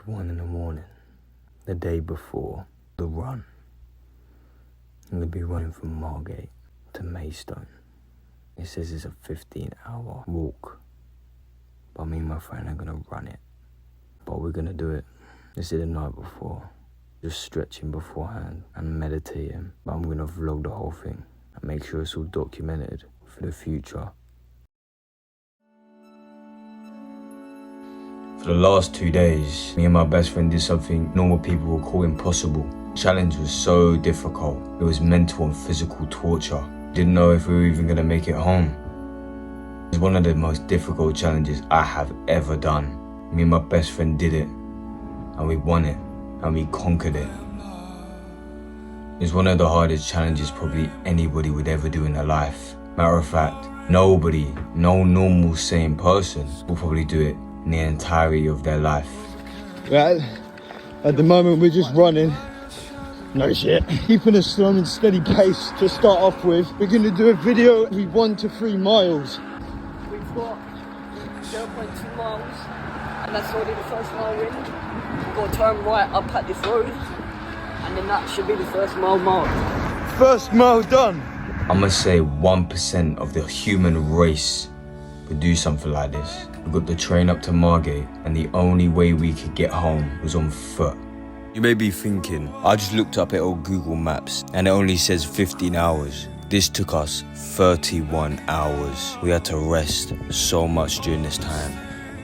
1 in the morning, the day before the run. I'm going to be running from Margate to Maidstone. It says it's a 15-hour walk, but me and my friend are going to run it. But we're going to do it. This is the night before, just stretching beforehand and meditating. But I'm going to vlog the whole thing and make sure it's all documented for the future. For the last 2 days, me and my best friend did something normal people would call impossible. The challenge was so difficult. It was mental and physical torture. Didn't know if we were even gonna make it home. It was one of the most difficult challenges I have ever done. Me and my best friend did it, and we won it, and we conquered it. It's one of the hardest challenges probably anybody would ever do in their life. Matter of fact, nobody, no normal sane person will probably do it in the entirety of their life. Right, at the moment we're just running. No shit. Keeping a slow and steady pace to start off with. We're going to do a video every 1 to 3 miles. We've got 0.2 miles, and that's already the first mile in. We've got to turn right up at this road, and then that should be the first mile marked. First mile done. I must say 1% of the human race would do something like this. We got the train up to Margate, and the only way we could get home was on foot. You may be thinking, I just looked up at old Google Maps and it only says 15 hours. This took us 31 hours. We had to rest so much during this time.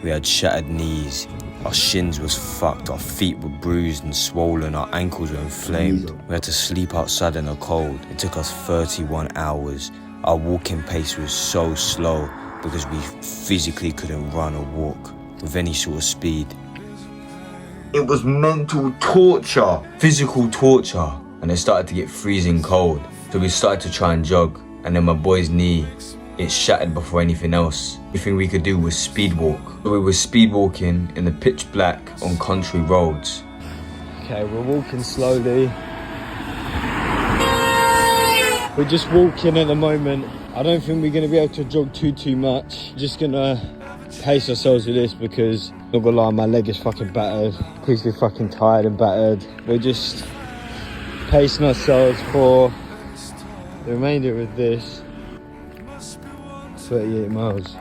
We had shattered knees, our shins was fucked, our feet were bruised and swollen, our ankles were inflamed. We had to sleep outside in the cold. It took us 31 hours. Our walking pace was so slow because we physically couldn't run or walk with any sort of speed. It was mental torture, physical torture, and it started to get freezing cold. So we started to try and jog, and then my boy's knee, it shattered before anything else. The thing we could do was speed walk. So we were speed walking in the pitch black on country roads. Okay, we're walking slowly. We're just walking at the moment. I don't think we're going to be able to jog too much. Just going to pace ourselves with this because, not gonna lie, my leg is fucking battered. Please, we're fucking tired and battered. We're just pacing ourselves for the remainder of this 38 miles.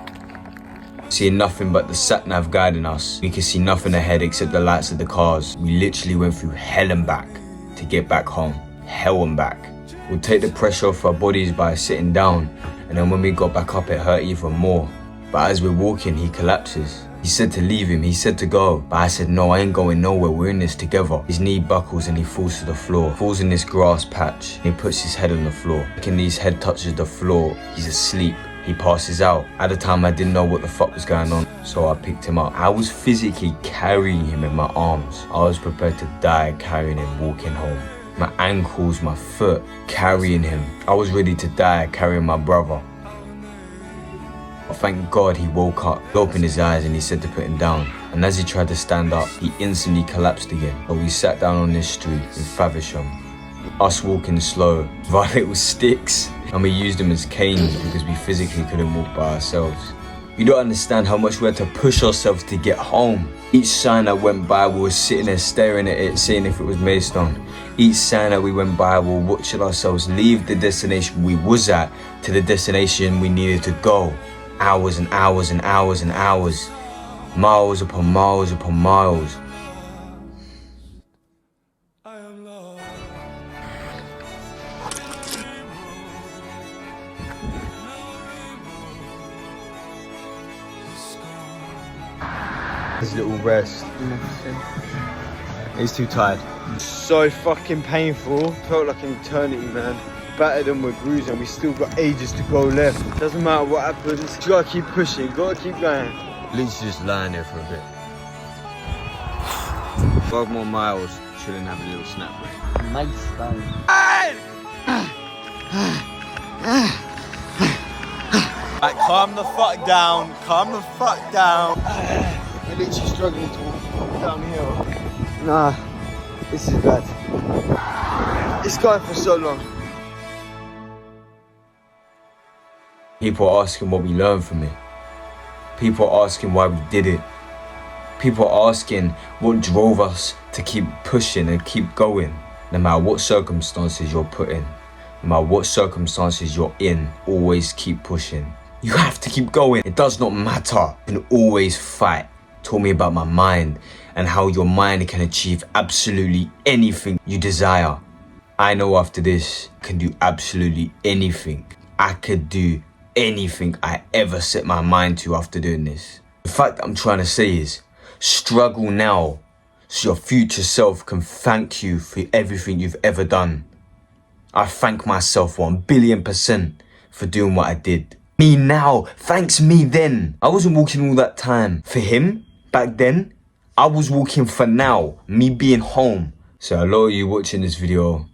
Seeing nothing but the sat-nav guiding us. We could see nothing ahead except the lights of the cars. We literally went through hell and back to get back home. Hell and back. We'll take the pressure off our bodies by sitting down, and then when we got back up it hurt even more. But as we're walking, he collapses. He said to leave him, he said to go. But I said, no, I ain't going nowhere, we're in this together. His knee buckles and he falls to the floor. Falls in this grass patch, and he puts his head on the floor. When his head touches the floor, he's asleep. He passes out. At the time, I didn't know what the fuck was going on, so I picked him up. I was physically carrying him in my arms. I was prepared to die carrying him, walking home. My ankles, my foot, carrying him. I was ready to die carrying my brother. Thank God he woke up, he opened his eyes and he said to put him down. And as he tried to stand up, he instantly collapsed again. But we sat down on this street in Faversham, us walking slow with our little sticks, and we used them as canes because we physically couldn't walk by ourselves. You don't understand how much we had to push ourselves to get home. Each sign that went by, we were sitting there staring at it, seeing if it was Maidstone. Each sign that we went by, we were watching ourselves leave the destination we was at to the destination we needed to go. Hours and hours and hours and hours. Miles upon miles upon miles. His little rest. He's too tired. So fucking painful. Felt like an eternity, man. Battered and we're bruising. We still got ages to go left. Doesn't matter what happens. You gotta keep pushing. Gotta keep going. Literally just lying there for a bit. 12 more miles. Shouldn't have a little snap break. Maidstone. Like, calm the fuck down. Calm the fuck down. We're literally struggling to walk downhill. Nah, this is bad. It's going for so long. People are asking what we learned from it. People are asking why we did it. People are asking what drove us to keep pushing and keep going. No matter what circumstances you're put in, no matter what circumstances you're in, always keep pushing. You have to keep going. It does not matter. You can always fight. Taught me about my mind and how your mind can achieve absolutely anything you desire. I know after this, I can do absolutely anything. I could do anything I ever set my mind to after doing this. The fact that I'm trying to say is, struggle now so your future self can thank you for everything you've ever done. I thank myself 1,000,000,000% for doing what I did. Me now, thanks me then. I wasn't walking all that time for him back then. I was walking for now, me being home. So a lot of you watching this video,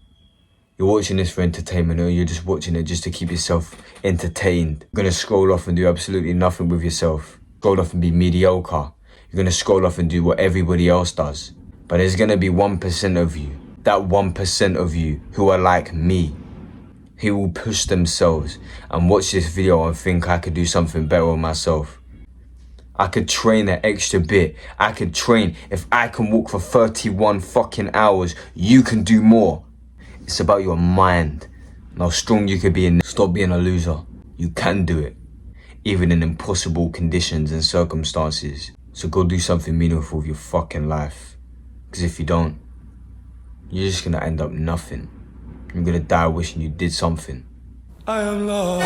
you're watching this for entertainment, or you're just watching it just to keep yourself entertained. You're gonna scroll off and do absolutely nothing with yourself. Scroll off and be mediocre. You're gonna scroll off and do what everybody else does. But there's gonna be 1% of you, that 1% of you who are like me, who will push themselves and watch this video and think I could do something better with myself. I could train an extra bit. I could train. If I can walk for 31 fucking hours, you can do more. It's about your mind and how strong you could be in. Stop being a loser. You can do it, even in impossible conditions and circumstances. So go do something meaningful with your fucking life. Because if you don't, you're just gonna end up nothing. You're gonna die wishing you did something. I am lost.